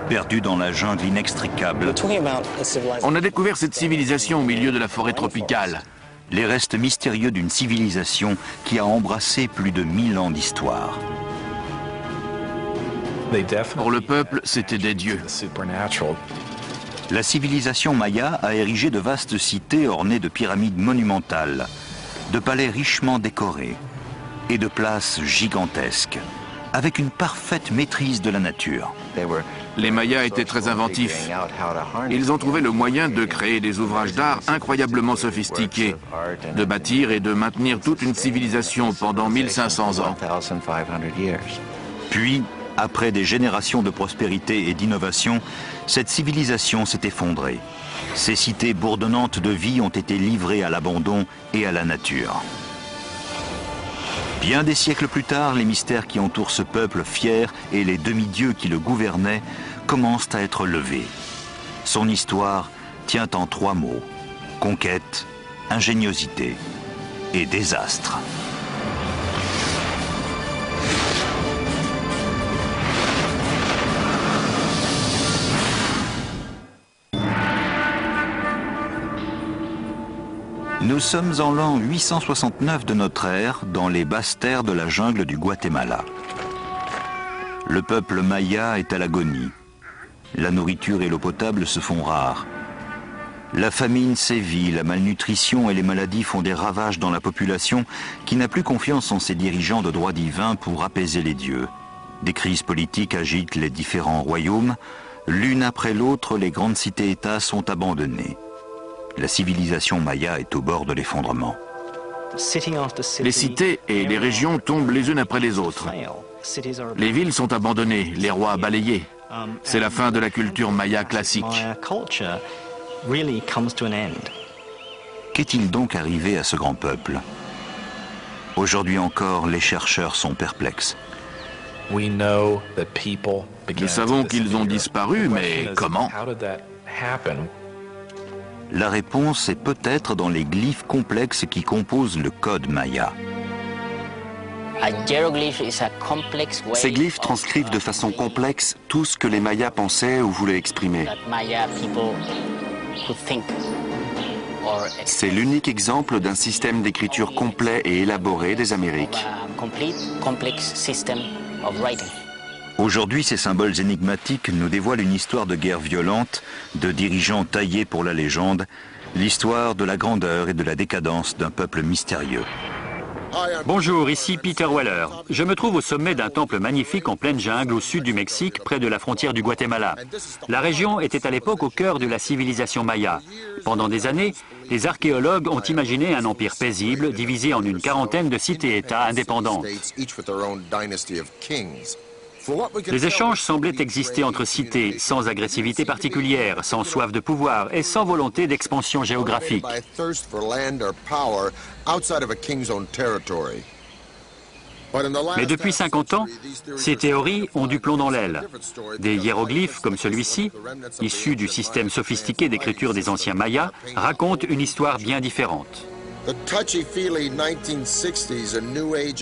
Perdu dans la jungle inextricable, On a découvert cette civilisation au milieu de la forêt tropicale. les restes mystérieux d'une civilisation qui a embrassé plus de 1000 ans d'histoire. Pour le peuple, c'était des dieux. La civilisation maya a érigé de vastes cités ornées de pyramides monumentales, de palais richement décorés et de places gigantesques, avec une parfaite maîtrise de la nature. Les Mayas étaient très inventifs. Ils ont trouvé le moyen de créer des ouvrages d'art incroyablement sophistiqués, de bâtir et de maintenir toute une civilisation pendant 1500 ans. Puis, après des générations de prospérité et d'innovation, cette civilisation s'est effondrée. Ces cités bourdonnantes de vie ont été livrées à l'abandon et à la nature. Bien des siècles plus tard, les mystères qui entourent ce peuple fier et les demi-dieux qui le gouvernaient commencent à être levés. Son histoire tient en 3 mots: conquête, ingéniosité et désastre. Nous sommes en l'an 869 de notre ère, dans les basses terres de la jungle du Guatemala. Le peuple maya est à l'agonie. La nourriture et l'eau potable se font rares. La famine sévit, la malnutrition et les maladies font des ravages dans la population qui n'a plus confiance en ses dirigeants de droit divin pour apaiser les dieux. Des crises politiques agitent les différents royaumes. L'une après l'autre, les grandes cités-États sont abandonnées. La civilisation maya est au bord de l'effondrement. Les cités et les régions tombent les unes après les autres. Les villes sont abandonnées, les rois balayés. C'est la fin de la culture maya classique. Qu'est-il donc arrivé à ce grand peuple? Aujourd'hui encore, les chercheurs sont perplexes. Nous savons qu'ils ont disparu, mais comment? La réponse est peut-être dans les glyphes complexes qui composent le code maya. Ces glyphes transcrivent de façon complexe tout ce que les Mayas pensaient ou voulaient exprimer. C'est l'unique exemple d'un système d'écriture complet et élaboré des Amériques. Aujourd'hui, ces symboles énigmatiques nous dévoilent une histoire de guerre violente, de dirigeants taillés pour la légende, l'histoire de la grandeur et de la décadence d'un peuple mystérieux. Bonjour, ici Peter Weller. Je me trouve au sommet d'un temple magnifique en pleine jungle au sud du Mexique, près de la frontière du Guatemala. La région était à l'époque au cœur de la civilisation maya. Pendant des années, les archéologues ont imaginé un empire paisible divisé en une quarantaine de cités-États indépendantes. Les échanges semblaient exister entre cités, sans agressivité particulière, sans soif de pouvoir et sans volonté d'expansion géographique. Mais depuis 50 ans, ces théories ont du plomb dans l'aile. Des hiéroglyphes comme celui-ci, issus du système sophistiqué d'écriture des anciens Mayas, racontent une histoire bien différente.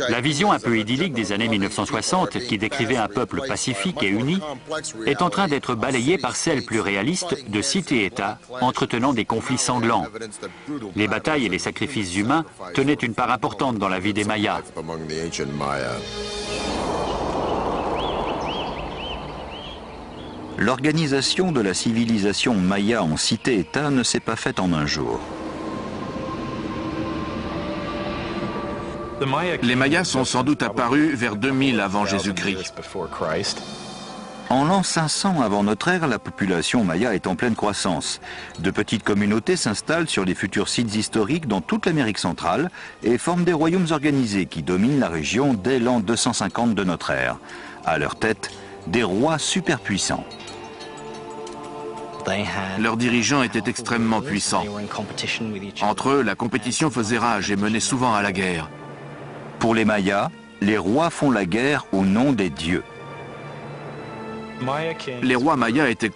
La vision un peu idyllique des années 1960, qui décrivait un peuple pacifique et uni, est en train d'être balayée par celle plus réaliste de cités-États entretenant des conflits sanglants. Les batailles et les sacrifices humains tenaient une part importante dans la vie des Mayas. L'organisation de la civilisation maya en cité-État ne s'est pas faite en un jour. Les Mayas sont sans doute apparus vers 2000 avant Jésus-Christ. En l'an 500 avant notre ère, la population maya est en pleine croissance. De petites communautés s'installent sur les futurs sites historiques dans toute l'Amérique centrale et forment des royaumes organisés qui dominent la région dès l'an 250 de notre ère. À leur tête, des rois superpuissants. Leurs dirigeants étaient extrêmement puissants. Entre eux, la compétition faisait rage et menait souvent à la guerre. Pour les Mayas, les rois font la guerre au nom des dieux. Les rois mayas étaient